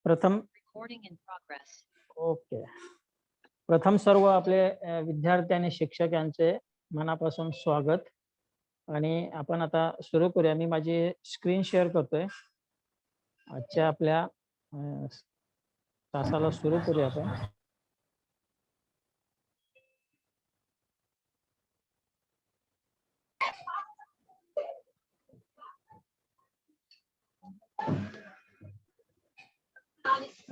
प्रथम ओके प्रथम सर्व आपले विद्यार्थी आणि शिक्षक यांचे मनापासून स्वागत आणि आपण आता सुरू करूया. मी माझी स्क्रीन शेअर करतोय. आजच्या आपल्या तासाला सुरू करूया आपण.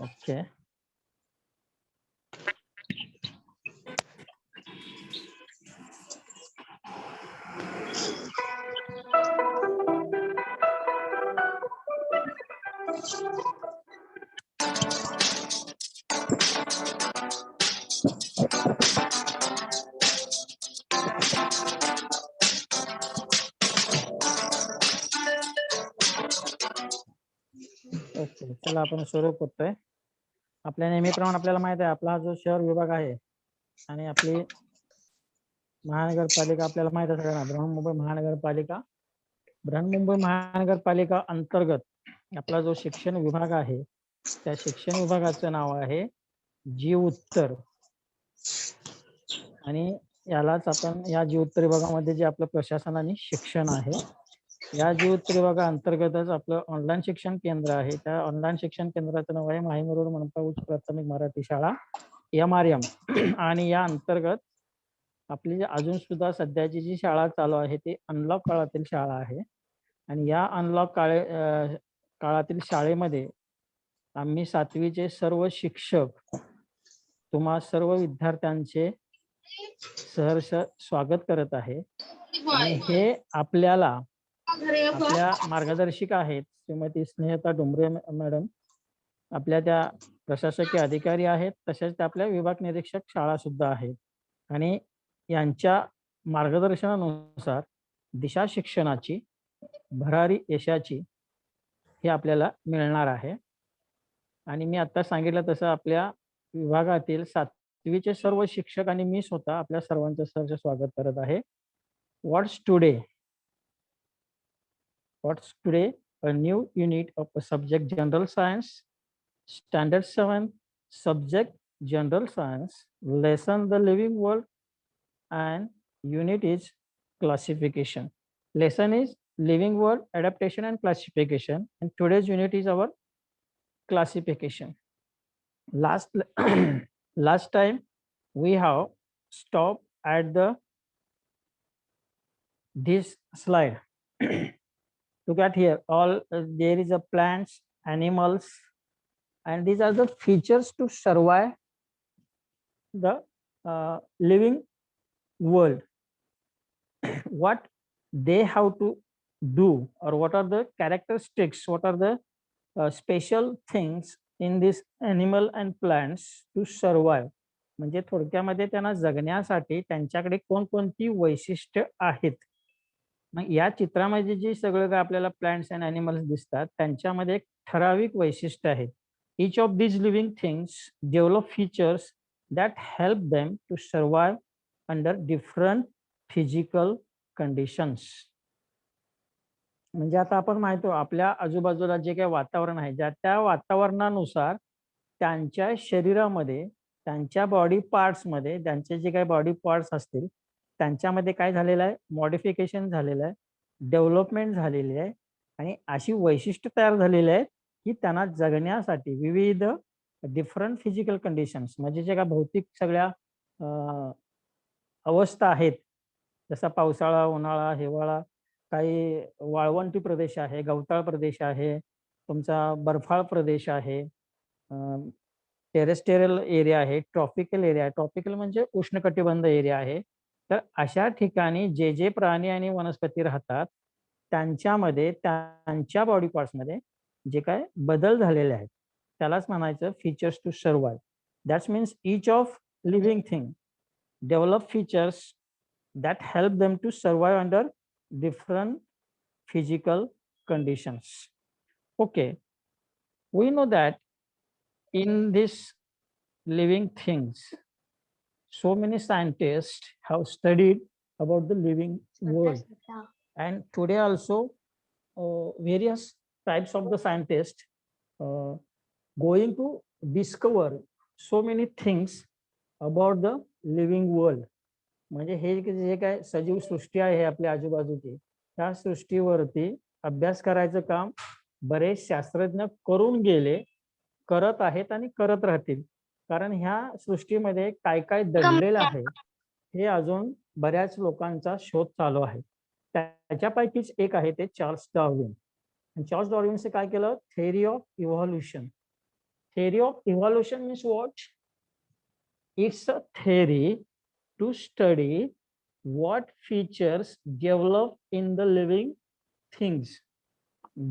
ओके ओके चला आपण सुरू करतोय. आपल्या नेहमीप्रमाणे आपल्याला माहित आहे आपला जो शहर विभाग आहे आणि आपली महानगरपालिका आपल्याला माहित आहे सगळ्यांना. बृहन्मुंबई महानगरपालिका अंतर्गत आपला जो शिक्षण विभाग आहे त्या शिक्षण विभागाचं नाव आहे जी उत्तर. आणि यालाच आपण या जी उत्तर विभागामध्ये जे आपलं प्रशासन आणि शिक्षण आहे या जी उत्तर विभागा अंतर्गतच आपलं ऑनलाईन शिक्षण केंद्र आहे. त्या ऑनलाईन शिक्षण केंद्राचं नाव आहे माहीमरोड मनपा उच्च प्राथमिक मराठी शाळा MRM. आणि या अंतर्गत आपली अजून सुद्धा सध्याची जी शाळा चालू आहे ती अनलॉक काळातील शाळा आहे. आणि या अनलॉक काळातील शाळेमध्ये आम्ही 7वीचे सर्व शिक्षक तुम्हा सर्व विद्यार्थ्यांचे सहर्ष स्वागत करत आहे. आणि हे आपल्या मार्गदर्शिका आहेत श्रीमती स्नेहता डुमरे मॅडम. आपल्या त्या प्रशासकीय अधिकारी आहेत तसेच त्या आपल्या विभाग निरीक्षक शाळा सुद्धा आहेत. आणि यांच्या मार्गदर्शनानुसार दिशा शिक्षणाची भरारी यशाची हे आपल्याला मिळणार आहे. आणि मी आता सांगितलं तसं आपल्या विभागातील 7वीचे सर्व शिक्षक आणि मी स्वतः आपल्या सर्वांचं सहर्ष स्वागत करत आहे. What's today a new unit of a subject general science, standard 7, subject general science, lesson the living world, and unit is classification. Lesson is living world, adaptation and classification, and today's unit is our classification. Last time we have stopped at this slide. Look at here, all there is a plants, animals, and these are the features to survive the living world. What they have to do, or what are the characteristics, what are the special things in this animal and plants to survive. म्हणजे थोडक्यामध्ये त्यांना जगण्यासाठी त्यांच्याकडे कोणकोणती वैशिष्ट्य आहेत. मग या चित्रामध्ये जी सगळं काय आपल्याला प्लांट्स अँड ॲनिमल्स दिसतात त्यांच्यामध्ये एक ठराविक वैशिष्ट्य आहे. Each of these living things develop features that help them to survive under different physical conditions. म्हणजे आता आपण माहिती आपल्या आजूबाजूला जे काही वातावरण आहे त्या वातावरणानुसार त्यांच्या शरीरामध्ये त्यांच्या बॉडी पार्ट्समध्ये त्यांचे जे काही बॉडी पार्ट्स असतील त्यांच्यामध्ये काय झालेलं आहे मॉडिफिकेशन झालेलं आहे, डेव्हलपमेंट झालेली आहे आणि अशी वैशिष्ट्य तयार झालेली आहे की त्यांना जगण्यासाठी विविध डिफरंट फिजिकल कंडिशन्स म्हणजे जे काय भौतिक सगळ्या अवस्था आहेत जसा पावसाळा, उन्हाळा, हिवाळा, काही वाळवंटी प्रदेश आहे, गवताळ प्रदेश आहे, तुमचा बर्फाळ प्रदेश आहे, टेरेस्ट्रियल एरिया आहे, ट्रॉपिकल एरिया आहे. ट्रॉपिकल म्हणजे उष्णकटिबंध एरिया आहे. तर अशा ठिकाणी जे प्राणी आणि वनस्पती राहतात त्यांच्यामध्ये त्यांच्या बॉडी पार्ट्समध्ये जे काय बदल झालेले आहेत त्यालाच म्हणायचं features to survive. That's means each of living thing develop features that help them to survive under different physical conditions. Okay, we know that in this living things so many scientists have studied about the living world, and today also various types of the scientists going to discover so many things about the living world. म्हणजे हे जे काय सजीव सृष्टी आहे आपल्या आजूबाजूची, त्या सृष्टीवरती अभ्यास करायचं काम बरेच शास्त्रज्ञ करून गेले, करत आहेत आणि करत राहतील. कारण ह्या सृष्टीमध्ये काय काय दडलेलं आहे हे अजून बऱ्याच लोकांचा शोध चालू आहे. त्याच्यापैकीच एक आहे ते चार्ल्स डार्विन. चार्ल्स डार्विनने काय केलं? Theory of evolution. Theory of evolution means what? It's a theory to study what features develop in the living things.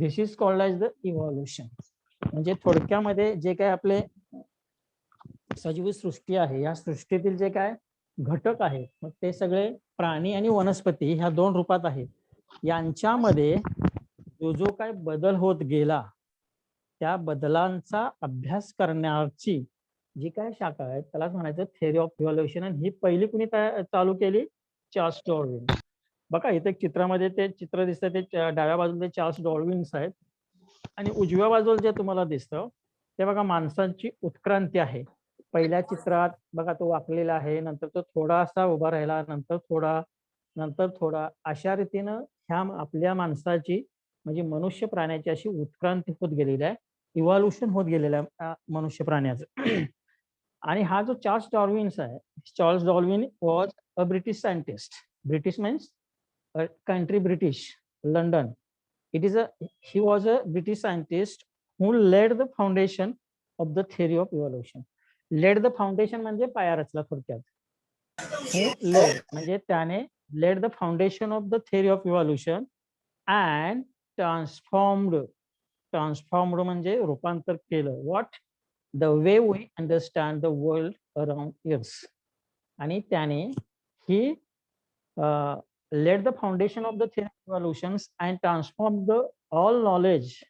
This is called as the evolution. म्हणजे थोडक्यामध्ये जे काय आपले सजीव सृष्टी आहे, या सृष्टीतील जे काय घटक आहेत, मग ते सगळे प्राणी आणि वनस्पती ह्या दोन रूपात आहेत. यांच्यामध्ये जो काय बदल होत गेला, त्या बदलांचा अभ्यास करण्याची जी काय शाखा आहे त्यालाच म्हणायचं थेअरी ऑफ इव्हॉल्युशन. आणि ही पहिली कुणी चालू केली? Charles Darwin. बघा इथे चित्रामध्ये ते चित्र दिसतं, ते डाव्या बाजूला चार्ल्स डार्विन्स आहेत आणि उजव्या बाजूला जे तुम्हाला दिसतं ते बघा माणसांची उत्क्रांती आहे. पहिल्या चित्रात बघा तो वाकलेला आहे, नंतर तो थोडासा उभा राहिला, नंतर थोडा अशा रीतीनं ह्या आपल्या माणसाची म्हणजे मनुष्य प्राण्याची अशी उत्क्रांती होत गेलेली आहे, इव्हॉल्युशन होत गेलेलं आहे मनुष्य प्राण्याचं. आणि हा जो चार्ल्स डार्विन्स आहे, Charles Darwin was a British scientist. British means country British, London. He was a British scientist who laid the foundation of the theory of evolution. Laid the foundation म्हणजे पाया रचला थोडक्यात. Laid म्हणजे त्याने laid the foundation of the theory of evolution and transformed म्हणजे रूपांतर केलं. What? The way we understand the world around us. आणि त्याने he laid the foundation of the theory of evolutions and transformed the all knowledge,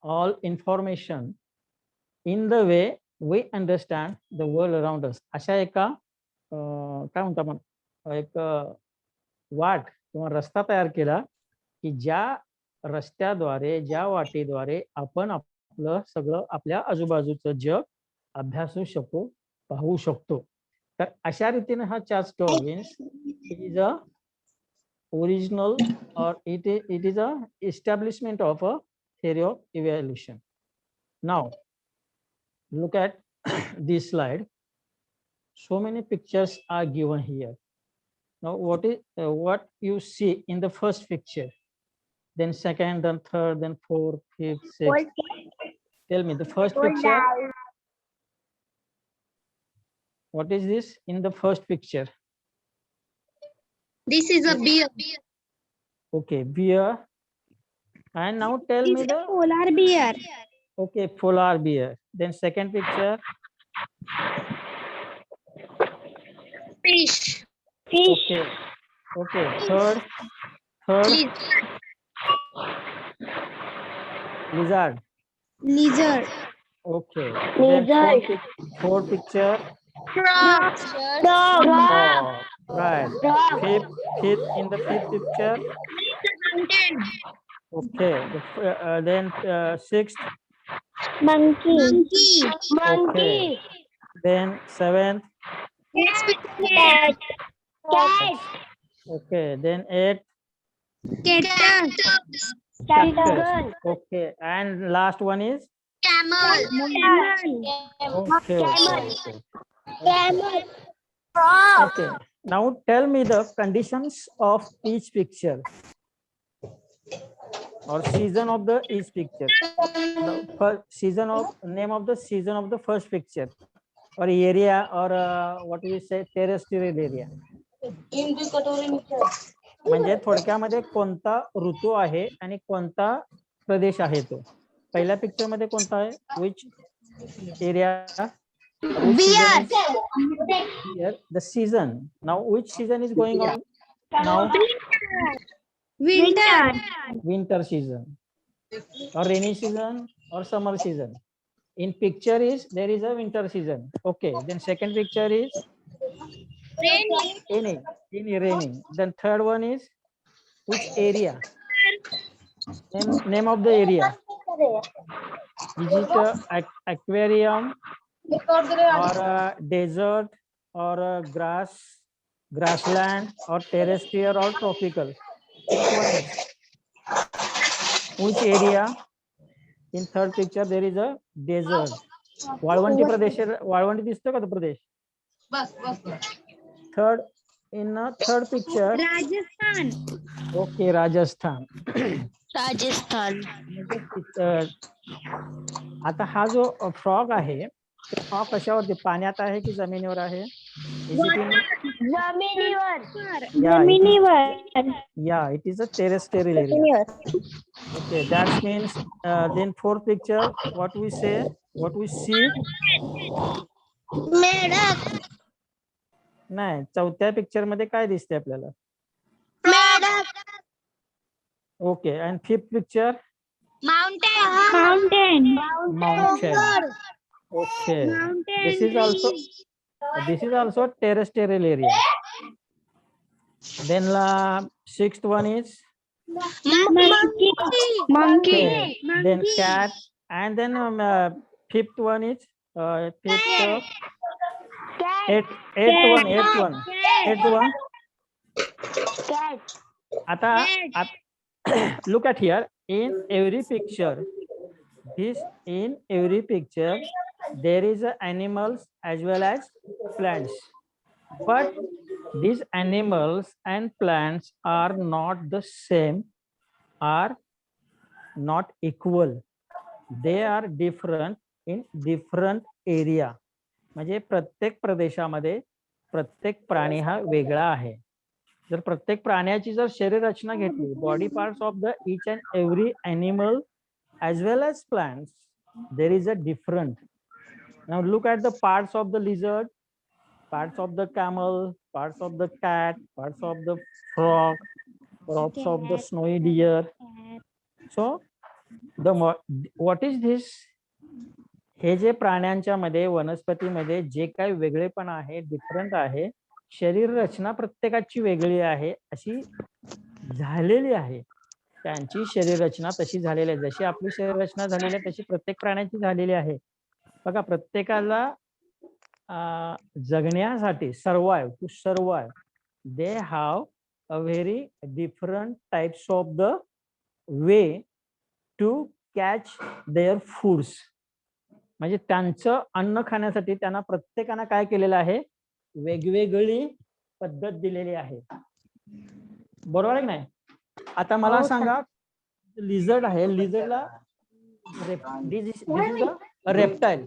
all information in the way we understand the world around us. अशा एका काय म्हणतो आपण एक वाट किंवा रस्ता तयार केला की ज्या रस्त्याद्वारे, ज्या वाटेद्वारे आपण आपलं सगळं आपल्या आजूबाजूचं जग अभ्यासू शकू, पाहू शकतो. तर अशा रीतीने हा Charles Darwin is a original or it is a establishment of a theory of evolution. Now look at this slide. So many pictures are given here. Now what you see in the first picture, then second, then third, then fourth, fifth, sixth. Tell me the first picture. What is this in the first picture? This is a bear. Okay, bear. And now tell me the polar bear. Okay, polar bear. Then second picture. Fish. Okay. Okay. Third. Lizard. Okay. Then fourth picture. Frog. Right. Fifth in the fifth picture. Okay. Then sixth. Monkey. Okay. Then seventh. Cat. Okay. Then eighth. Cactus. Okay. And last one is Camel. okay. Camel. Okay. Now tell me the conditions of each picture or season of the each picture. The first season of name of the season of the first picture or area or what we say terrestrial area. म्हणजे थोडक्यामध्ये कोणता ऋतू आहे आणि कोणता प्रदेश आहे तो. पहिल्या पिक्चर मध्ये कोणता आहे? Which area? Here the season. Now which season is going on now? Winter season or rainy season or summer season. In picture is there is a winter season. Okay. Then second picture is raining. Then third one is which area? Name of the area. Is it aquarium or a desert or a grassland or terrestrial or tropical? Which one is? Which area? In third picture there is a desert. वाळवंटी प्रदेश, वाळवंटी दिसतो का तो प्रदेश? Third, in a third picture. Rajasthan. Okay, Rajasthan. Rajasthan. आता हा जो frog आहे, frog कशावरती, पाण्यात आहे की जमिनीवर आहे? जमिनीवर. Yeah, it is a terrestrial area. Okay, that means then fourth picture, what we say, what we see? मेढक. नाही, चौथ्या पिक्चर मध्ये काय दिसते आपल्याला? मेढक. Okay, and fifth picture? Mountain. Mountain. Okay, this is also terrestrial area. Then sixth one is Monkey. okay. Then cat, and then fifth one is eighth one. Cat. Ata, look at here. In every picture, there is animals as well as plants. But these animals and plants are not the same, are not equal. They are different in different area. म्हणजे प्रत्येक प्रदेशामध्ये प्रत्येक प्राणी हा वेगळा आहे. जर प्रत्येक प्राण्याची जर शरीर रचना घेतली, body parts of the each and every animal as well as plants, there is a different. Now look at the parts of the lizard, parts of the camel, parts of the cat, parts of the frog, parts of the snowy deer. So what is this? हे जे प्राण्यांच्या मध्ये, वनस्पतीमध्ये जे काही वेगळेपण आहे, different आहे, शरीर रचना प्रत्येकाची वेगळी आहे, अशी झालेली आहे. त्यांची शरीर रचना तशी झालेली आहे. जशी आपली शरीर रचना झालेली आहे तशी प्रत्येक प्राण्याची झालेली आहे. बघा, प्रत्येकाला जगण्यासाठी survive they have a very different types of the way to catch their foods. म्हणजे त्यांचं अन्न खाण्यासाठी त्यांना प्रत्येकानं काय केलेलं आहे, वेगवेगळी पद्धत दिलेली आहे. बरोबर आहे नाही? आता मला सांगा, लिझर्ड आहे, लिझर्डला रेप्टाईल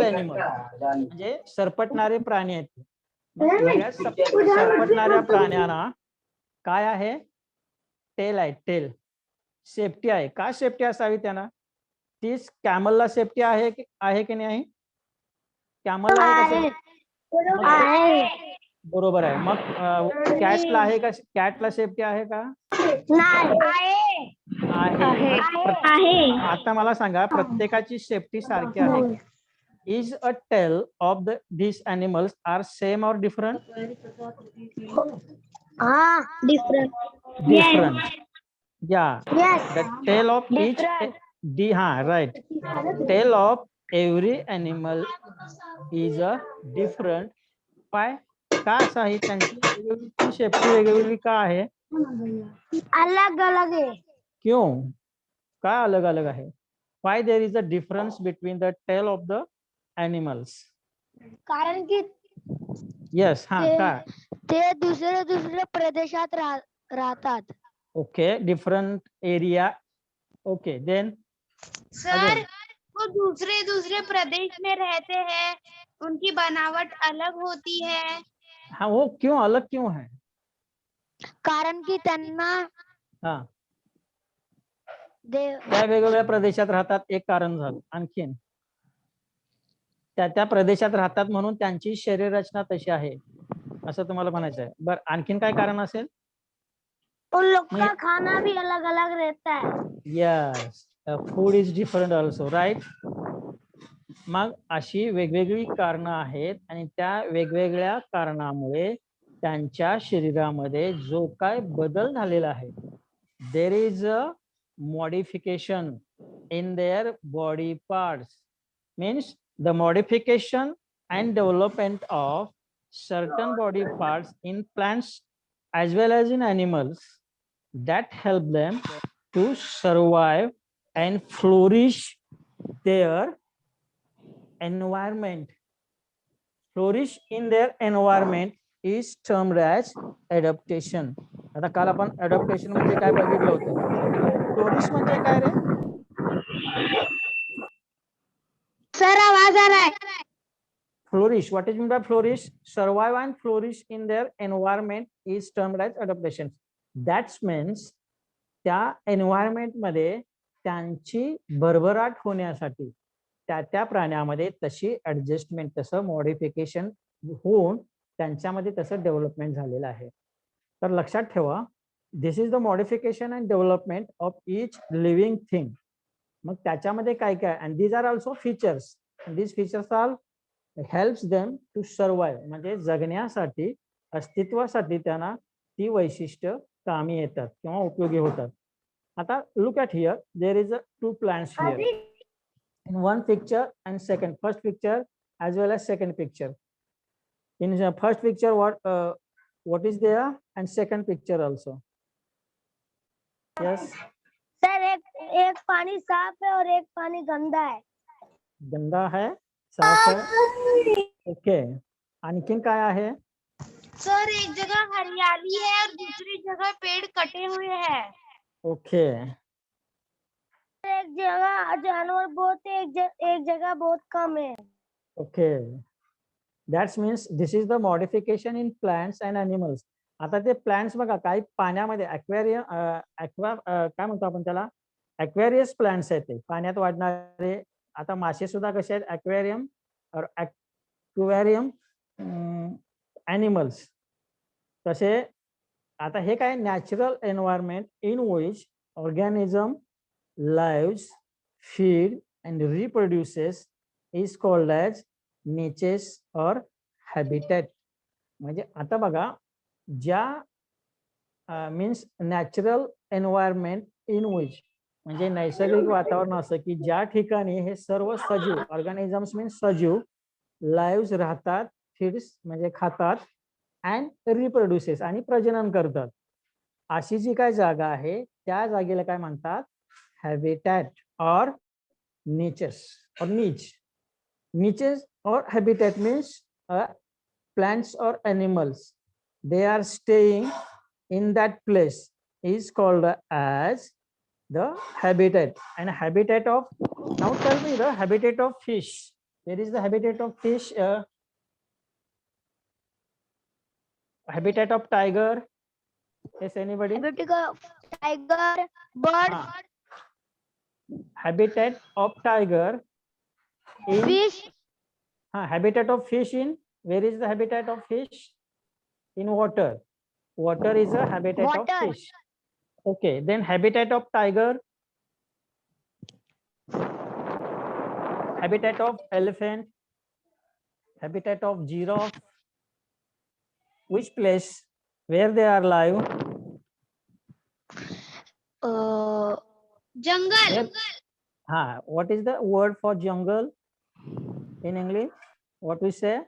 एनिमल म्हणजे सरपटणारे प्राणी आहेत. सरपटणाऱ्या प्राण्यांना काय आहे? टेल आहे, टेल. सेफ्टी आहे. का सेफ्टी असावी त्यांना? तीच कॅमलला सेफ्टी आहे की नाही? कॅमलला आहे का? बरोबर आहे. मग कॅटला आहे का? कॅटला सेफ्टी आहे का? आहे. आता मला सांगा, प्रत्येकाची सेफ्टी सारखी आहे. Is a tail of this animals are same और different? Different. Yeah. The tail of each right. Tail of every animal is a different. Why? का असं आहे? त्यांची शेपटी वेगवेगळी का आहे? अलग अलग है. क्यों? का अलग अलग आहे? Why there is a difference between the tail of the animals? कारण की yes, का? ते दुसऱ्या प्रदेशात राहतात. Okay, different area. Okay, then sir, वो दूसरे प्रदेश में रहते हैं, उनकी बनावट अलग होती है. हाँ, वो क्यों अलग क्यों है? कारण की त्यांना त्या वेगवेगळ्या प्रदेशात राहतात, एक कारण झालं. आणखीन त्या प्रदेशात राहतात म्हणून त्यांची शरीर रचना तशी आहे असं तुम्हाला म्हणायचं आहे. बरं, आणखीन काय कारण असेल? उन लोग का खाना भी अलग अलग रहता है. Yes, food is different also, right. मग अशी वेगवेगळी कारणं आहेत आणि त्या वेगवेगळ्या कारणामुळे त्यांच्या शरीरामध्ये जो काय बदल झालेला आहे, देर is a modification in their body parts. Means the modification and development of certain body parts in plants as well as in animals that help them to survive and flourish their environment. Flourish in their environment is termed as adaptation. आता काल आपण adaptation म्हणजे काय बघितलं होतं. Flourish म्हणजे काय रे? Sir आवाज आ रहा है. Flourish. What is meant by flourish? Survive and flourish in their environment is termed as adaptation. That means त्या एन्व्हायरमेंट मध्ये त्यांची भरभराट होण्यासाठी त्या प्राण्यामध्ये तशी ऍडजस्टमेंट तसं मॉडिफिकेशन होऊन त्यांच्यामध्ये तसं डेव्हलपमेंट झालेलं आहे. तर लक्षात ठेवा, this is the modification and development of each living thing. मग त्याच्यामध्ये काय काय, and these are also features. These features are helps them to survive, म्हणजे जगण्यासाठी अस्तित्वासाठी त्यांना ती वैशिष्ट्य कामी येतात किंवा उपयोगी होतात. आता look at here, there is a two plants here in one picture and second, first picture as well as second picture. In the first picture what is there, and second picture also. Yes, sir एक पानी साफ है और एक पानी गंदा है. गंदा है, साफ है. ओके, आणखीन काय आहे? सर एक जगह हरियाली है और दूसरी जगह पेड़ कटे हुए हैं. ओके, एक जगह जानवर बहुत है, एक जगह बहुत कम है. Okay, that means this is the modification in plants and animals. आता ते प्लांट्स बघा, काही पाण्यामध्ये ॲक्वेरियम काय म्हणतो आपण त्याला, ॲक्वेरियस प्लांट्स आहेत, ते पाण्यात वाढणारे. आता मासे सुद्धा कसे आहेत, ॲक्वेरियम और ॲक्वेरियम ॲनिमल्स. तसे आता हे काय, natural environment in which organism lives, feed and reproduces is called as niches or habitat. म्हणजे आता बघा, ज्या means natural environment in which, म्हणजे नैसर्गिक वातावरण असं की ज्या ठिकाणी हे सर्व सजीव, ऑर्गॅनिझम्स मीन्स सजीव, लाईव्स राहतात, फीड्स म्हणजे खातात, अँड रिप्रोड्युसेस आणि प्रजनन करतात, अशी जी काय जागा आहे त्या जागेला काय म्हणतात, habitat or niches or niche. Niches or habitat means plants or animals, they are staying in that place is called as the habitat. And habitat of, now tell me the habitat of fish. Where is the habitat of fish? Habitat of tiger. Yes, anybody? Habitat of tiger, bird, habitat of tiger in fish. Habitat of fish in, where is the habitat of fish? In water. Water is a habitat of fish. Okay, then habitat of tiger, habitat of elephant, habitat of giraffe. Which place where they are live? Jungle. What is the word for jungle in English? What we say?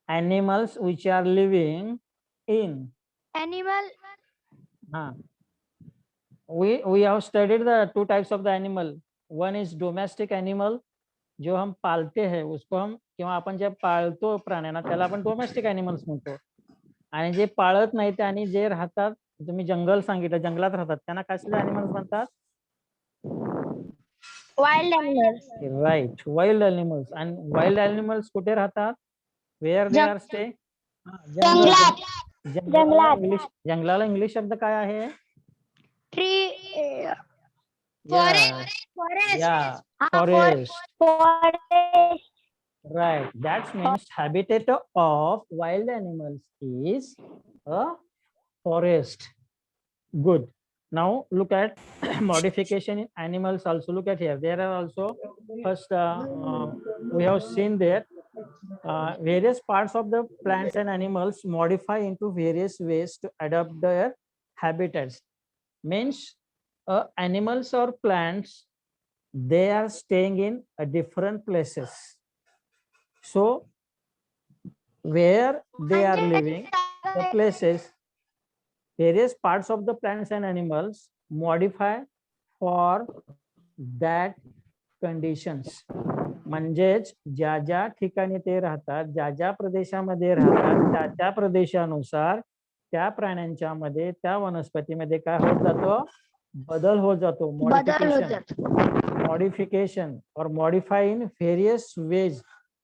Animals which are living in. Animal. We have studied the two types of the animal. One is domestic animal, जो हम पालते हैं उसको हम, किंवा आपण जे पाळतो प्राण्यांना त्याला आपण डोमेस्टिक एनिमल्स म्हणतो. आणि जे पाळत नाहीत आणि जे राहतात, तुम्ही जंगल सांगितलं, जंगलात राहतात, त्यांना कसले एनिमल्स म्हणतात? Wild animals. Right, wild animals. आणि वाईल्ड एनिमल्स कुठे राहतात? Where they are stay? जंगलात. जंगलाला इंग्लिश शब्द काय आहे? Tree. Forest. Right, that means habitat of wild animals is a forest. Good. Now look at modification in animals also. Look at here, there are also, first we have seen there various parts of the plants and animals modify into various ways to adapt their habitats. means animals or plants, they are staying in different places. So where they are living, the places, various parts of the plants and animals modify for that conditions. म्हणजेच ज्या ज्या ठिकाणी ते राहतात, ज्या ज्या प्रदेशामध्ये राहतात, त्या त्या प्रदेशानुसार त्या प्राण्यांच्या मध्ये, त्या वनस्पतीमध्ये काय होत जातो, बदल होत जातो. मॉडिफिकेशन और modify in various ways.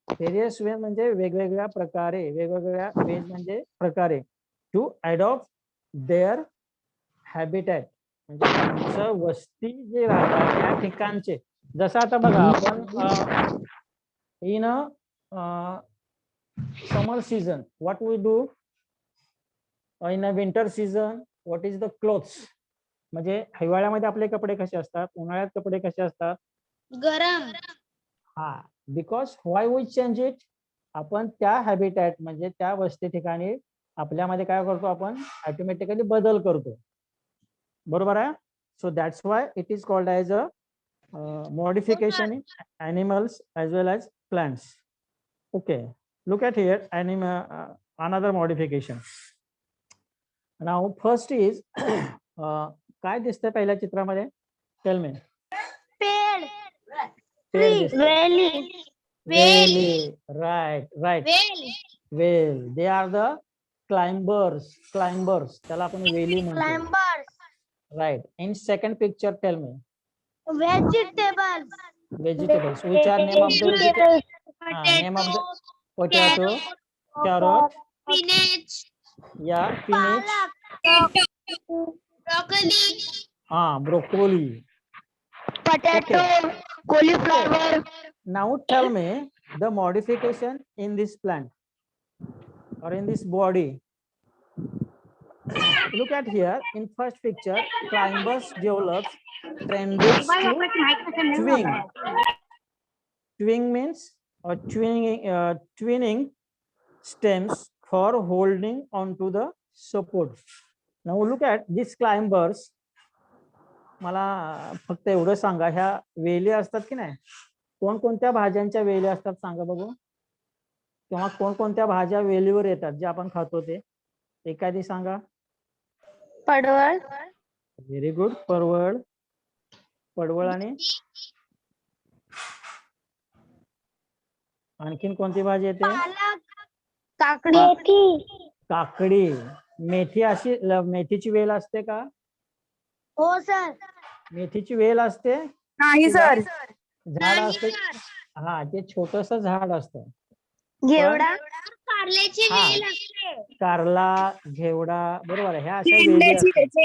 Various way म्हणजे वेगवेगळ्या प्रकारे, वेगवेगळ्या वेज म्हणजे प्रकारे, टू अडॉप्ट देअर हॅबिटॅट, म्हणजे त्यांचं वस्ती जे राहतात त्या ठिकाणचे. जसं आता बघा आपण in a summer season what we do, in a winter season what is the clothes. म्हणजे हिवाळ्यामध्ये आपले कपडे कसे असतात, उन्हाळ्यात कपडे कसे असतात, गरम. हा, because why we change it, आपण त्या हॅबिटॅट म्हणजे त्या वस्ती ठिकाणी आपल्यामध्ये काय करतो, आपण ऑटोमॅटिकली बदल करतो. बरोबर आहे. So that's why it is called as a modification in animals as well as plants. Okay, look at here another modification. Now first is काय दिसतंय पहिल्या चित्रामध्ये, टेल मी. पेड़. पेड़ दिसतंय. Whale. right. Whale, they are the climbers. त्याला आपण वेली म्हणतो. Climbers. Right. In second picture, tell me. Vegetables. Which are name of the vegetables? Name of the potato, carrot, Spinach. yeah, spinach, Broccoli. broccoli. Potato. Cauliflower. Now tell me the modification in this plant or in this body. Look at here in first picture, climbers develops tendrils to twing. Twing means twinning stems for holding onto the support. Now look at these climbers. मला फक्त एवढं सांगा, ह्या वेली असतात की नाही, कोणकोणत्या भाज्यांच्या वेली असतात सांगा बघू, किंवा कोणकोणत्या भाज्या वेलीवर येतात जे आपण खातो ते एखादी सांगा. पडवळ. Very good. पडवळ आणि आणखीन कोणती भाजी येते? काकडी. मेथी. अशी मेथीची वेल असते का? हो सर. मेथीची वेल असते? नाही सर. झाड असते. हा, ते छोटस झाड असतं. घेवडा. कारल्याची वेल असते. कारला, घेवडा, बरोबर आहे. ह्या अशा वेली असतात.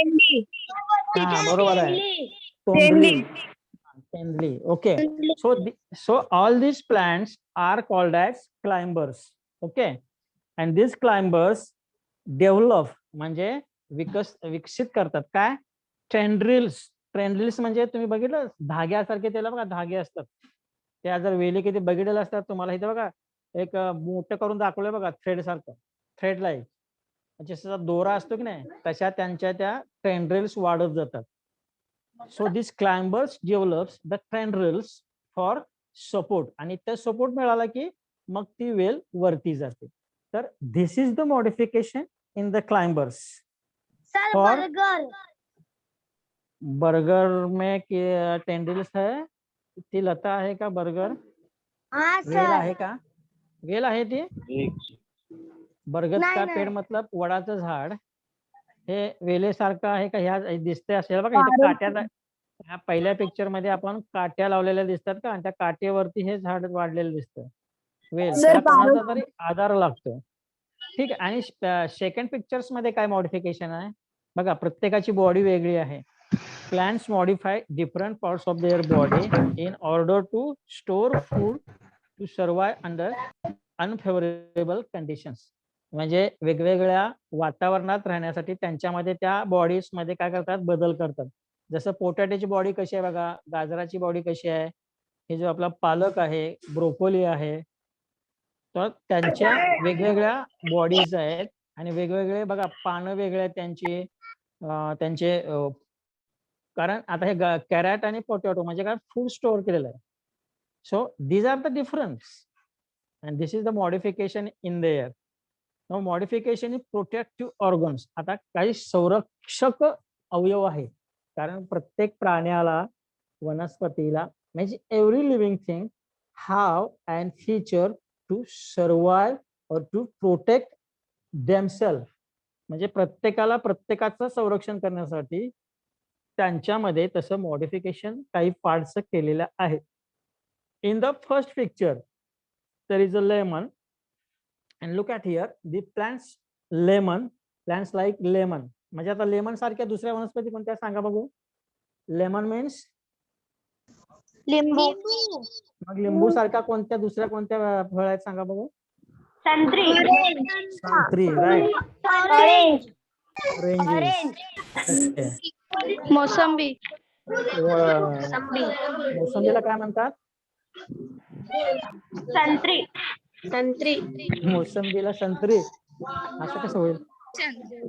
हा, बरोबर आहे. तोंडली. Okay. So all these plants are called as climbers. Okay, and these climbers develop म्हणजे विकसित करतात काय? ट्रेंड्रिल्स म्हणजे तुम्ही बघितलं धाग्यासारखे, त्याला बघा धागे असतात. त्या जर वेली किती बघितलेले असतात तुम्हाला इथे बघा, एक मोठं करून दाखवलंय बघा, थ्रेड सारखं, थ्रेड लाईक, जसा दोरा असतो की नाही तशा त्यांच्या त्या ट्रेंड्रिल्स वाढत जातात. So this climbers develops the tendrils for support, आणि त्या सपोर्ट मिळाला की मग ती वेल वरती जाते. तर this is the modification in the climbers. Sir burger में टेंड्रिल्स है, ती लता आहे का बर्गर? वेल आहे का? वेल आहे ती. बरगद का पेड़ मतलब वडाचं झाड, हे वेलेसारखं आहे का? ह्या दिसते असेल बघा इथे काट्या, ह्या पहिल्या पिक्चर मध्ये आपण काट्या लावलेल्या दिसतात का, आणि त्या काट्यावरती हे झाड वाढलेलं दिसतं. वेल, त्याला कोणाचा तरी आधार लागतो. ठीक आहे. आणि सेकंड पिक्चर्स मध्ये काय मॉडिफिकेशन आहे बघा, प्रत्येकाची बॉडी वेगळी आहे. Plants modify different parts of their body in order to store food to survive under unfavourable conditions. म्हणजे वेगवेगळ्या वातावरणात राहण्यासाठी त्यांच्यामध्ये त्या बॉडीज मध्ये काय करतात, बदल करतात. जसं पोटॅटोची बॉडी कशी आहे बघा, गाजराची बॉडी कशी आहे, हे जो आपला पालक आहे, ब्रोकोली आहे, तर त्यांच्या वेगवेगळ्या बॉडीज आहेत आणि वेगवेगळे बघा पानं वेगळे आहेत त्यांची, त्यांचे कारण आता हे कॅरेट आणि पोटॅटो म्हणजे काय फूड स्टोअर केलेलं आहे. So these are the difference and this is the modification in the air. No modification in protective organs. आता काही संरक्षक अवयव आहे, कारण प्रत्येक प्राण्याला, वनस्पतीला, म्हणजे every living thing have and feature to survive or to protect themself. म्हणजे प्रत्येकाला प्रत्येकाचं संरक्षण करण्यासाठी त्यांच्यामध्ये तसं मॉडिफिकेशन काही पार्ट्स केलेलं आहे. In the first picture there is a lemon and look at here the plants lemon, plants like lemon. म्हणजे आता लेमन सारख्या दुसऱ्या वनस्पती कोणत्या सांगा बघू. लेमन मीन्स लिंबू. मग लिंबू सारखा कोणत्या दुसऱ्या कोणत्या फळ आहेत सांगा बघू. संत्री. संत्री, राईट. ऑरेंज. ऑरेंज. मोसंबी. मोसंबीला काय म्हणतात. संत्री. संत्री. मोसंबीला संत्री असं कसं होईल.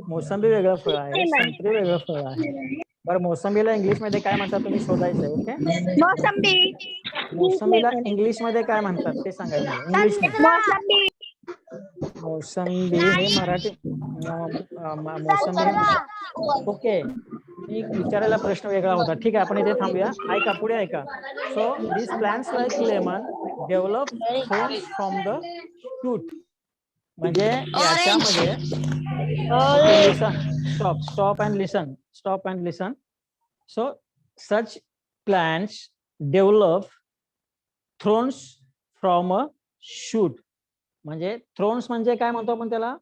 मोसंबी वेगळं फळ आहे, संत्री वेगळं फळ आहे. बरं, मोसंबीला इंग्लिश मध्ये काय म्हणतात तुम्ही शोधायचंय. ओके. मोसंबी. मोसंबीला इंग्लिश मध्ये काय म्हणतात ते सांगायचं मला इंग्लिश मध्ये. मोसंबी. मोसंबी हे मराठी मोसंबी हे. ओके, मी विचारायला प्रश्न वेगळा होता. ठीक आहे, आपण इथे थांबूया. ऐका, पुढे ऐका. So this plants like lemon develop thorns from the shoot. म्हणजे याच्यामध्ये listen, stop and listen. So such plants develop thorns from a shoot. म्हणजे थ्रोन्स म्हणजे काय म्हणतो आपण त्याला,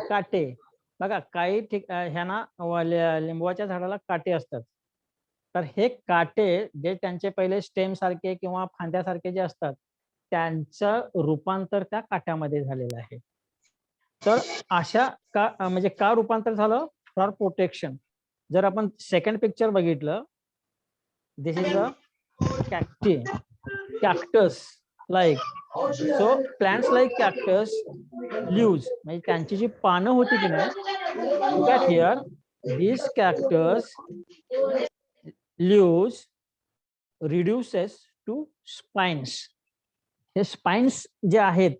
काटे. बघा, काही ह्यांना लिंबूच्या झाडाला काटे असतात. तर हे काटे जे त्यांचे पहिले स्टेम सारखे किंवा फांद्यासारखे जे असतात त्यांचं रूपांतर त्या काट्यामध्ये झालेलं आहे. तर अशा का म्हणजे का रूपांतर झालं, फॉर प्रोटेक्शन. जर आपण सेकंड पिक्चर बघितलं, this is a cactus like. So plants like cactus leaves, म्हणजे त्यांची जी पानं होती की नाही, look at here this cactus leaves reduces to spines. हे स्पाइन्स जे आहेत,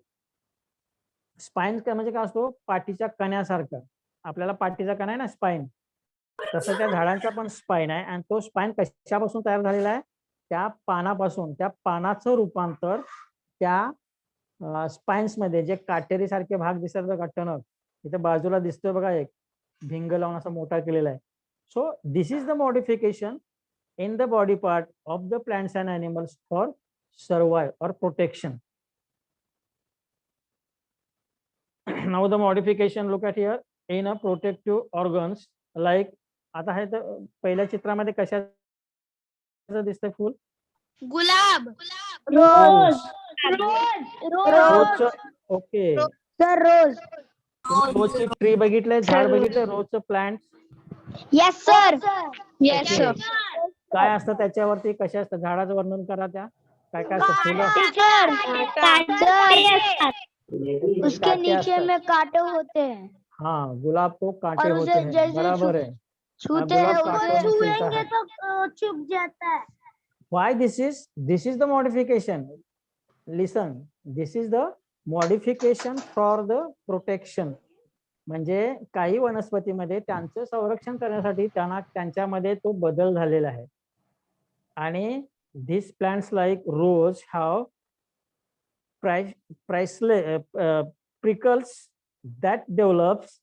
स्पाइन काय म्हणजे काय असतो, पाठीच्या कण्यासारखं. आपल्याला पाठीचा कणा आहे ना, स्पाइन, तसं त्या झाडांचा पण स्पाइन आहे. आणि तो स्पाइन कशापासून तयार झालेला आहे, त्या पानापासून. त्या पानाचं रूपांतर त्या स्पाइन्स मध्ये जे काटेरी सारखे भाग दिसतात का, टणक इथे बाजूला दिसतोय बघा, एक भिंग लावून असा मोठा केलेला आहे. So this is the modification in the body part of the plants and animals for survival or protection. Now the modification, look at here, in a protective organs like, आता हे तर पहिल्या चित्रामध्ये कशाचं दिसतंय फुल, गुलाब. रोज. रोज. ओके, सर रोज. रोजची tree बघितलंय, झाड बघितलंय, रोजचं plant. Yes sir. Yes Okay. Sir. काय असतं त्याच्यावरती, कशा असतं, झाडाचं वर्णन करा. त्या काय काय असतं, फुलं, उसके नीचे में कांटे होते हैं. हाँ, गुलाब को कांटे और होते उसे हैं, जैसे बराबर है. छूते हैं, उसे छुएंगे तो छुप जाता है. Why this is the modification. Listen, this is the modification for the protection. म्हणजे काही वनस्पतीमध्ये त्यांचं संरक्षण करण्यासाठी त्यांच्यामध्ये तो बदल झालेला आहे. आणि these plants like rose have prickles that develops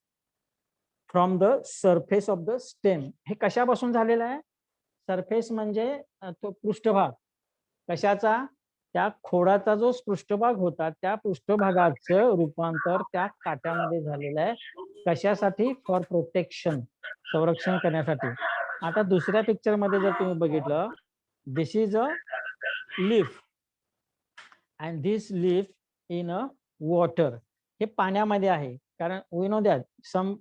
from the surface of the stem. हे कशापासून झालेलं आहे, सरफेस म्हणजे तो पृष्ठभाग. कशाचा, त्या खोडाचा जो पृष्ठभाग होता त्या पृष्ठभागाचं रूपांतर त्या काट्यामध्ये झालेलं आहे. कशासाठी, फॉर प्रोटेक्शन, संरक्षण करण्यासाठी. आता दुसऱ्या पिक्चर मध्ये जर तुम्ही बघितलं, this is a leaf and this leaf in a water. हे पाण्यामध्ये आहे, कारण we know that some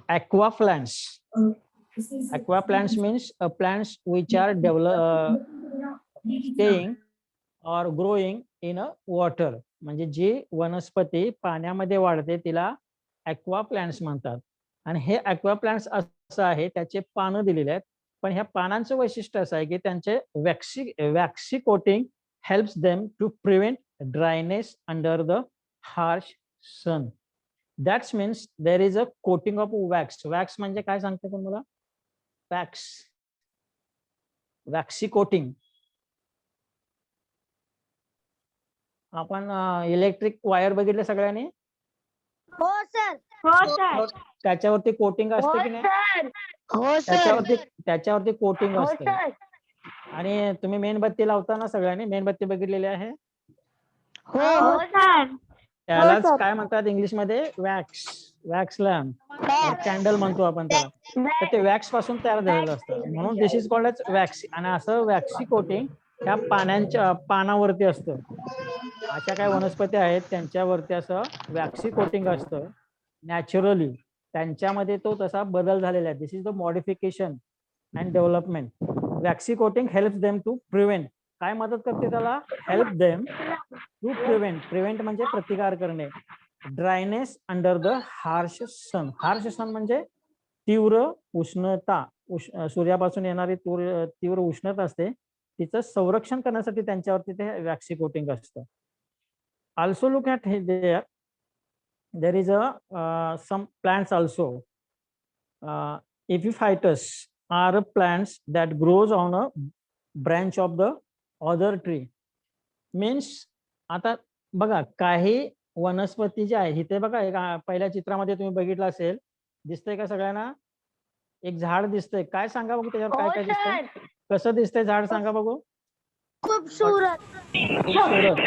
aqua plants. Aqua plants means plants which are staying or growing in a water. म्हणजे जी वनस्पती पाण्यामध्ये वाढते तिला aqua plants म्हणतात. आणि हे aqua plants असं आहे, त्याचे पानं दिलेले आहेत. पण ह्या पानांचं वैशिष्ट्य असं आहे की त्यांचे waxy coating helps them to prevent dryness under the harsh sun. That's means there is a coating of wax. Wax म्हणजे काय सांगते पण मला? Wax, waxy coating. आपण इलेक्ट्रिक वायर बघितले सगळ्यांनी? हो सर. हो सर. त्याच्यावरती कोटिंग असते की नाही? हो सर. त्याच्यावरती कोटिंग हो असते. सर. आणि तुम्ही मेणबत्ती लावताना सगळ्यांनी मेणबत्ती बघितलेली आहे. हो सर. त्यालाच काय म्हणतात इंग्लिश मध्ये? वॅक्स. वॅक्स लॅम्प, कॅन्डल म्हणतो आपण त्याला. तर ते वॅक्स पासून तयार झालेलं असतं, म्हणून दिस इज कॉल्ड एज वॅक्स. आणि असं वॅक्सी कोटिंग ह्या पानावरती असतं. अशा काही वनस्पती आहेत त्यांच्यावरती असं वॅक्सी कोटिंग असतं नॅचरली. त्यांच्यामध्ये तो तसा बदल झालेला आहे. This is the modification and development. Waxy coating helps them to prevent. काय मदत करते त्याला? Help them to prevent. Prevent म्हणजे प्रतिकार करणे. Dryness under the harsh sun. Harsh sun म्हणजे तीव्र उष्णता. सूर्यापासून येणारी तीव्र उष्णता असते, तिचं संरक्षण करण्यासाठी त्यांच्यावरती ते वॅक्सी कोटिंग असतं. Also look at there is some plants also. Epiphytus are plants that grows on a branch of the other tree. Means आता बघा काही वनस्पती जे आहे इथे बघा, एक पहिल्या चित्रामध्ये तुम्ही बघितलं असेल, दिसतंय का सगळ्यांना? एक झाड दिसतंय. काय सांगा बघू त्याच्यावर काय काय दिसतंय? कसं दिसतंय झाड सांगा बघू? खूबसूरत. खूबसूरत.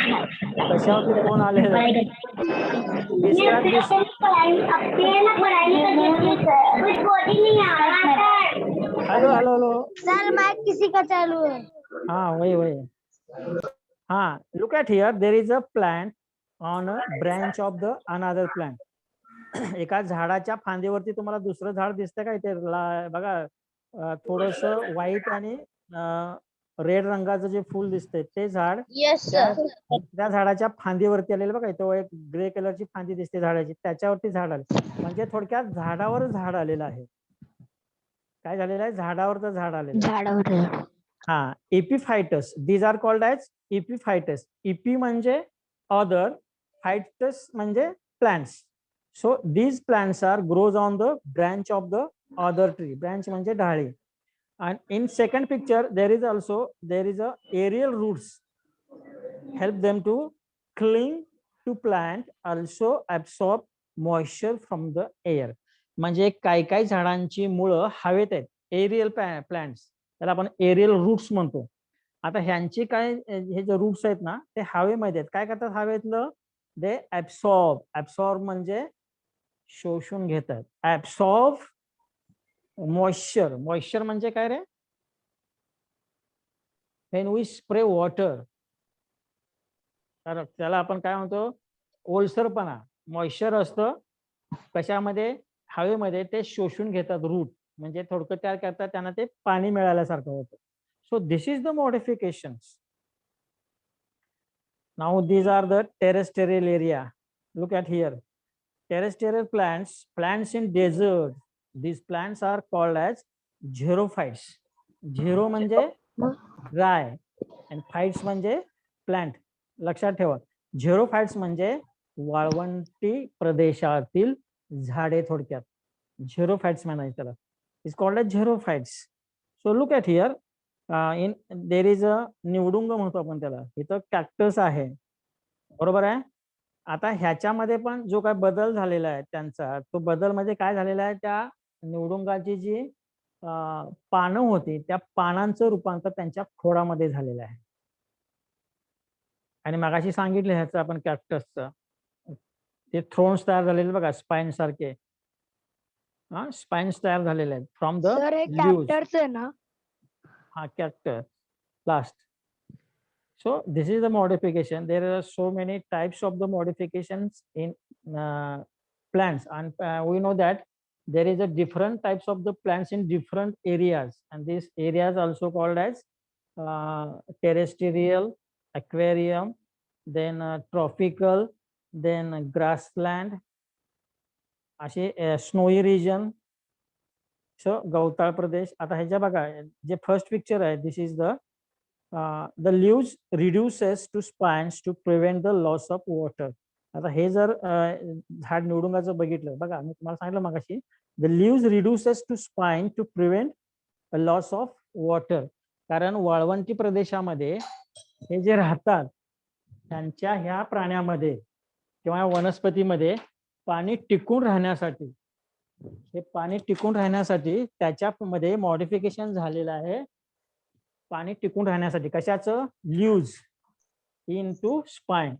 कशावरती कोण आलेलं? Hello hello hello. Sir mike किसी का चालू है? हाँ वही वही. हाँ, look at here, there is a plant on a branch of the another plant. एका झाडाच्या फांदीवरती तुम्हाला दुसरं झाड दिसतंय का इथे? बघा थोडस व्हाईट आणि रेड रंगाचं जे फुल दिसतंय ते झाड यस सर. त्या झाडाच्या फांदीवरती आलेलं बघा. तो एक ग्रे कलरची फांदी दिसते झाडाची, त्याच्यावरती झाड आले. म्हणजे थोडक्यात झाडावर झाड आलेलं आहे. काय झालेलं आहे? झाडावर झाड आलेलं आहे. हा, epiphytes. These are called as epiphytes. Epi म्हणजे अदर, फायटस म्हणजे plants. So these plants are grows on the branch of the other tree. Branch म्हणजे ढाळी. And in second picture there is a aerial roots help them to cling to plant, also absorb moisture from the air. म्हणजे काही काही झाडांची मुळं हवेत आहेत. Aerial plants, त्याला आपण एरियल रूट्स म्हणतो. आता ह्यांची काय, हे जे रूट्स आहेत ना ते हवेमध्ये आहेत. काय करतात हवेतलं? दे ऍब्सॉर्ब. ऍब्सॉर्ब म्हणजे शोषून घेतात. Absorb moisture. मॉइश्चर म्हणजे काय रे? व्हेन वी स्प्रे वॉटर, तर त्याला आपण काय म्हणतो? ओलसरपणा. मॉइश्चर असतं कशामध्ये? हवेमध्ये. ते शोषून घेतात रूट, म्हणजे थोडक्यात काय करतात, त्यांना ते पाणी मिळाल्यासारखं होतं. So this is the modifications. Now these are the terrestrial area. Look at here. Terrestrial plants in desert. These plants are called as xerophytes. Xero म्हणजे ड्राय आणि फाइट्स म्हणजे प्लांट. लक्षात ठेवा, झेरोफाइट्स म्हणजे वाळवंटी प्रदेशातील झाडे. थोडक्यात झेरोफाइट्स म्हणायचं त्याला. Is called as xerophytes. So look at here. In there is a निवडुंग म्हणतो आपण त्याला. इथं कॅक्टस आहे, बरोबर आहे. आता ह्याच्यामध्ये पण जो काय बदल झालेला आहे त्यांचा, तो बदल म्हणजे काय झालेला आहे? त्या निवडुंगाची जी पानं होती त्या पानांचं रूपांतर त्यांच्या खोडामध्ये झालेलं आहे. आणि मगाशी सांगितलं ह्याचं आपण कॅक्टसचं, ते थ्रोन्स तयार झालेले बघा, स्पाइन सारखे. स्पाइन्स तयार झालेले आहेत फ्रॉम द लीव्स. हा, cactus last. So this is the modification. There are so many types of the modifications in plants, and we know that there is a different types of the plants in different areas, and these areas also called as terrestrial, aquarium, then tropical, then grassland, असे snowy region, गवताळ प्रदेश. आता ह्याच्या बघा, जे first picture आहे, this is the leaves reduces to spines to prevent the loss of water. आता हे जर झाड निवडुंगाचं बघितलं, बघा मी तुम्हाला सांगितलं मगाशी, the leaves reduces to spine to prevent loss of water. कारण वाळवंटी प्रदेशामध्ये हे जे राहतात त्यांच्या ह्या प्राण्यामध्ये किंवा वनस्पतीमध्ये पाणी टिकून राहण्यासाठी, हे पाणी टिकून राहण्यासाठी त्याच्यामध्ये मॉडिफिकेशन झालेलं आहे. पाणी टिकून राहण्यासाठी कशाचं? Leaves in to spine.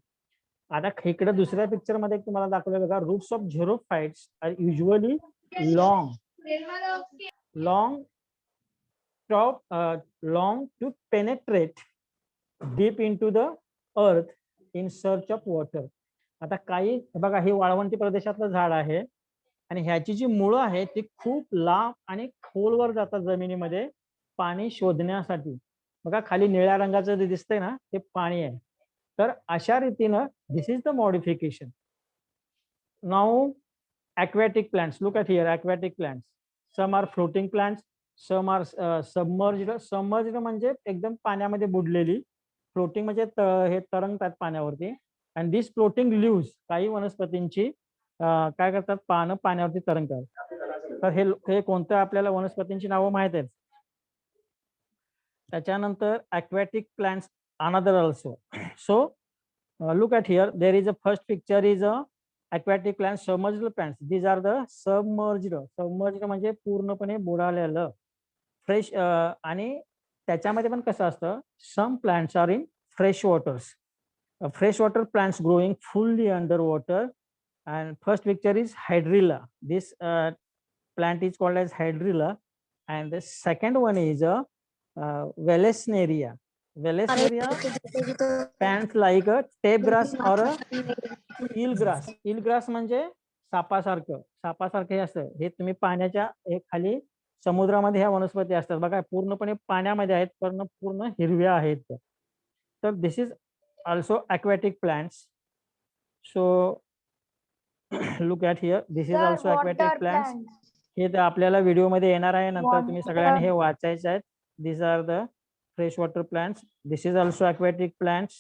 आता इकडे दुसऱ्या पिक्चर मध्ये तुम्हाला दाखवलं बघा, roots of xerophytes are usually long to penetrate deep into the earth in search of water. आता काही बघा, हे वाळवंटी प्रदेशातलं झाड आहे आणि ह्याची जी मुळं आहेत ती खूप लांब आणि खोलवर जातात जमिनीमध्ये पाणी शोधण्यासाठी. बघा खाली निळ्या रंगाचं जे दिसतंय ना, ते पाणी आहे. तर अशा रीतीनं this is the modification. Now aquatic plants, look at here, aquatic plants, some are floating plants, some are submerged म्हणजे एकदम पाण्यामध्ये बुडलेली, फ्लोटिंग म्हणजे हे तरंगतात पाण्यावरती. आणि दिस फ्लोटिंग लीव्स, काही वनस्पतींची काय करतात, पानं पाण्यावरती तरंगतात. तर हे कोणत्या आपल्याला वनस्पतींची नावं माहित आहेत. त्याच्यानंतर aquatic plants another also. So look at here, there is a first picture is a aquatic plants, submerged plants. These are the submerged म्हणजे पूर्णपणे बुडालेलं फ्रेश. आणि त्याच्यामध्ये पण कसं असतं, some plants are in fresh waters, fresh water plants growing fully under water. And first picture is hydrilla. This plant is called as hydrilla, and the second one is a Valesneria. Plants like a tape grass or a eelgrass. eelgrass म्हणजे सापासारखं हे असतं. हे तुम्ही पाण्याच्या खाली समुद्रामध्ये ह्या वनस्पती असतात बघा, पूर्णपणे पाण्यामध्ये आहेत, पण पूर्ण हिरव्या आहेत. तर this is also aquatic plants. So look at here, this is also aquatic plants. हे तर आपल्याला व्हिडिओ मध्ये येणार आहे, नंतर तुम्ही सगळ्यांनी हे वाचायचे आहेत. These are the fresh water plants. This is also aquatic plants.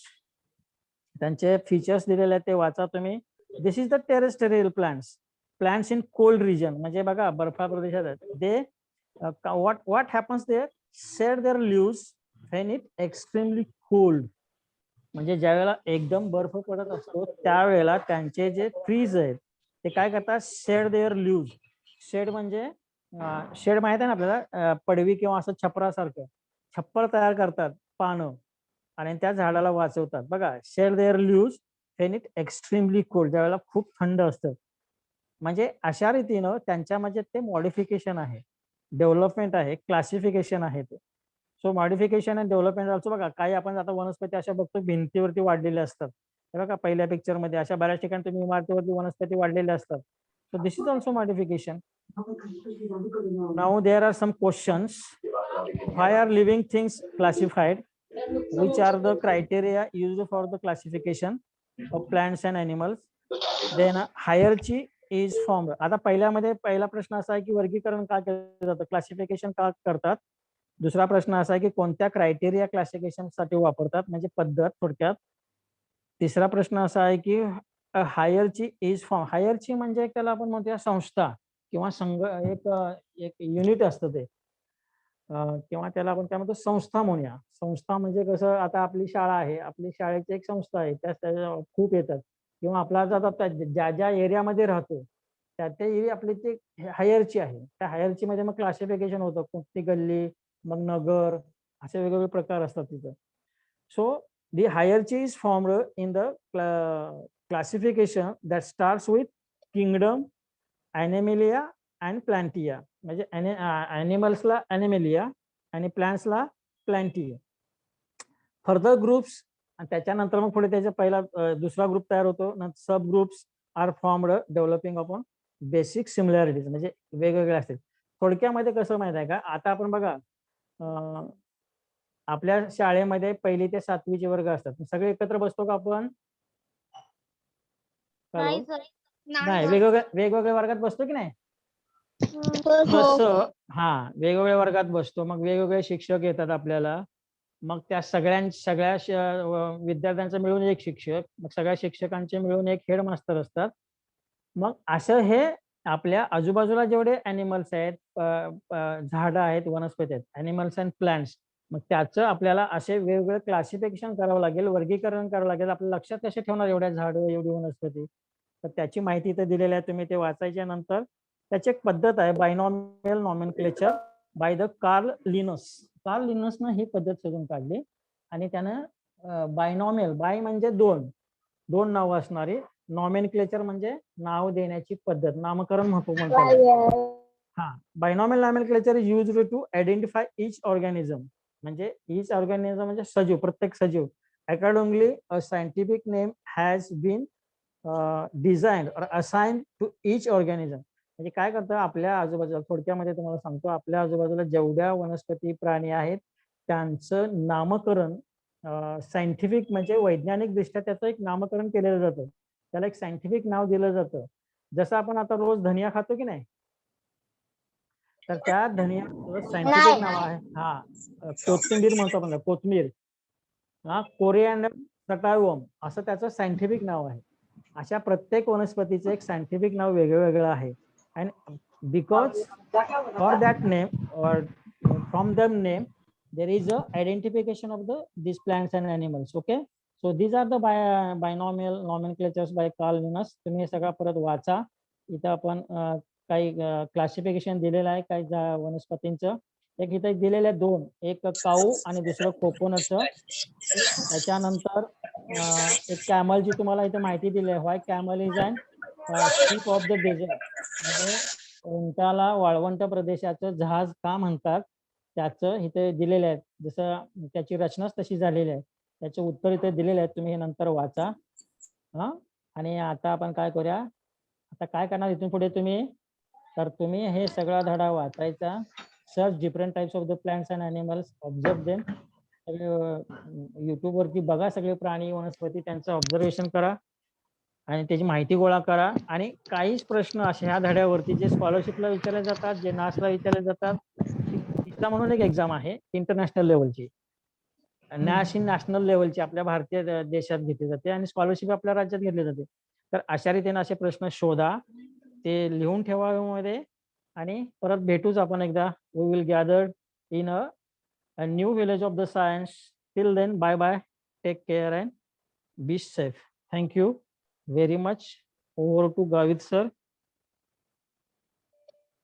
त्यांचे फीचर्स दिलेले आहेत ते वाचा तुम्ही. This is the terrestrial plants in cold region, म्हणजे बघा बर्फाळ प्रदेशात आहेत. दे what happens there, shed their leaves when it extremely cold. म्हणजे ज्यावेळेला एकदम बर्फ पडत असतो त्यावेळेला त्यांचे जे ट्रीज आहेत ते काय करतात, शेड देअर लीव्स. शेड म्हणजे शेड माहित आहे ना आपल्याला, पडवी किंवा असं छपरासारखं छप्पर तयार करतात पानं आणि त्या झाडाला वाचवतात. बघा, shed their leaves when it extremely cold, ज्यावेळेला खूप थंड असतं. म्हणजे अशा रीतीनं त्यांच्यामध्ये ते मॉडिफिकेशन आहे, डेव्हलपमेंट आहे, क्लासिफिकेशन आहे ते. So modification and development also. बघा काही आपण आता वनस्पती अशा बघतो भिंतीवरती वाढलेल्या असतात, हे बघा पहिल्या पिक्चर मध्ये अशा बऱ्याच ठिकाणी तुम्ही इमारतीवरती वनस्पती वाढलेल्या असतात. So this is also modification. Now there are some questions. Why are living things classified? Which are the criteria used for the classification of plants and animals? Then hierarchy is formed. आता पहिला प्रश्न असा आहे की वर्गीकरण का केलं जातं, क्लासिफिकेशन का करतात. दुसरा प्रश्न असा आहे की कोणत्या क्रायटेरिया क्लासिफिकेशन साठी वापरतात, म्हणजे पद्धत थोडक्यात. तिसरा प्रश्न असा आहे की हायरची इज फॉर्म. हायरची म्हणजे त्याला आपण म्हणतो संस्था किंवा संघ, एक युनिट असतं ते, किंवा त्याला आपण काय म्हणतो संस्था म्हणूया. संस्था म्हणजे कसं, आता आपली शाळा आहे, आपली शाळेची एक संस्था आहे, त्या खूप येतात. किंवा आपला ज्या ज्या एरियामध्ये राहतो त्या एरिया आपली ते हायरची आहे. त्या हायरची मध्ये मग क्लासिफिकेशन होतं, कोणती गल्ली, मग नगर, असे वेगवेगळे प्रकार असतात तिथं. So the hierarchy is formed in the classification that starts with kingdom, animalia and plantae. म्हणजे ॲनिमल्सला ॲनिमेलिया आणि प्लांट्सला प्लांटिया. फर्दर ग्रुप्स, आणि त्याच्यानंतर मग पुढे त्याचा पहिला दुसरा ग्रुप तयार होतो. Sub groups are formed developing upon basic similarities, म्हणजे वेगवेगळे असतील. थोडक्यामध्ये कसं माहित आहे का, आता आपण बघा आपल्या शाळेमध्ये 1ली ते 7वीचे वर्ग असतात, सगळे एकत्र बसतो का आपण? नाही सर. नाही, वेगवेगळ्या वर्गात बसतो की नाही हो. तसं. हा, वेगवेगळ्या वर्गात बसतो, मग वेगवेगळे शिक्षक येतात आपल्याला, मग त्या सगळ्या विद्यार्थ्यांचा मिळून एक शिक्षक, मग सगळ्या शिक्षकांचे मिळून एक हेडमास्तर असतात. मग असं हे आपल्या आजूबाजूला जेवढे अॅनिमल्स आहेत, झाडं आहेत, वनस्पती आहेत, अॅनिमल्स अँड प्लांट्स, मग त्याचं आपल्याला असे वेगवेगळे क्लासिफिकेशन करावं लागेल, वर्गीकरण करावं लागेल. आपल्या लक्षात कसे ठेवणार एवढ्या झाडं, एवढी वनस्पती? तर त्याची माहिती इथे दिलेली आहे, तुम्ही ते वाचायच्या नंतर. त्याची एक पद्धत आहे, binomial nomenclature by the Carl Linnaeus. Carl लिनसनं ही पद्धत शोधून काढली आणि त्यानं बायनॉमियल, बाय म्हणजे दोन नावं असणारी, नॉमेनक्लेचर म्हणजे नाव देण्याची पद्धत, नामकरण म्हणतो. हा, binomial nomenclature is used to identify each organism, म्हणजे ईच ऑर्गॅनिझम म्हणजे सजीव, प्रत्येक सजीव. Accordingly a scientific name has been designed और असाइन्ड टू ईच ऑर्गॅनिझम. म्हणजे काय करतं, आपल्या आजूबाजूला, थोडक्यामध्ये तुम्हाला सांगतो, आपल्या आजूबाजूला जेवढ्या वनस्पती, प्राणी आहेत त्यांचं नामकरण सायंटिफिक म्हणजे वैज्ञानिक दृष्ट्या त्याचं एक नामकरण केलेलं जातं, त्याला एक सायंटिफिक नाव दिलं जातं. जसं आपण आता रोज धनिया खातो की नाही, तर त्या धनियाचं सायंटिफिक नाव आहे, हा, कोथिंबीर म्हणतो आपण, कोथमीर. हा, कोरिएंडर सटायवम असं त्याचं सायंटिफिक नाव आहे. अशा प्रत्येक वनस्पतीचं एक सायंटिफिक नाव वेगळं वेगळं आहे. And because for that name or from that name there is a identification of these plants and animals. Okay, so these are the binomial nomenclatures by Carl Linus. तुम्ही हे सगळं परत वाचा. इथं आपण काही क्लासिफिकेशन दिलेलं आहे काही वनस्पतींचं. एक इथं दिलेलं आहे दोन, एक काऊ आणि दुसरं कोकोनटचं. त्याच्यानंतर एक कॅमलची तुम्हाला इथे माहिती दिली आहे. Why camel is and ship of the desert, म्हणजे उंटाला वाळवंट प्रदेशाचं जहाज का म्हणतात त्याचं इथे दिलेलं आहे. जसं त्याची रचनाच तशी झालेली आहे, त्याचे उत्तर इथे दिलेले आहेत, तुम्ही हे नंतर वाचा. हा, आणि आता आपण काय करूया, आता काय करणार इथून पुढे तुम्ही, तर तुम्ही हे सगळा धडा वाचायचा. Search different types of the plants and animals, observe them. YouTube वरती बघा सगळे प्राणी, वनस्पती, त्यांचं ऑब्झर्वेशन करा आणि त्याची माहिती गोळा करा. आणि काहीच प्रश्न असे ह्या धड्यावरती जे स्कॉलरशिपला विचारले जातात, जे नासला विचारले जातात, तिसरा म्हणून एक एक्झाम आहे इंटरनॅशनल लेवलची, नॅशनल लेवलची आपल्या भारतीय देशात घेतली जाते आणि स्कॉलरशिप आपल्या राज्यात घेतली जाते. तर अशा रीतीने असे प्रश्न शोधा, ते लिहून ठेवा मध्ये, आणि परत भेटूच आपण एकदा. We will gather in a new village of the science. Till then, bye bye, take care and be safe. Thank you very much. Over to Gavit sir.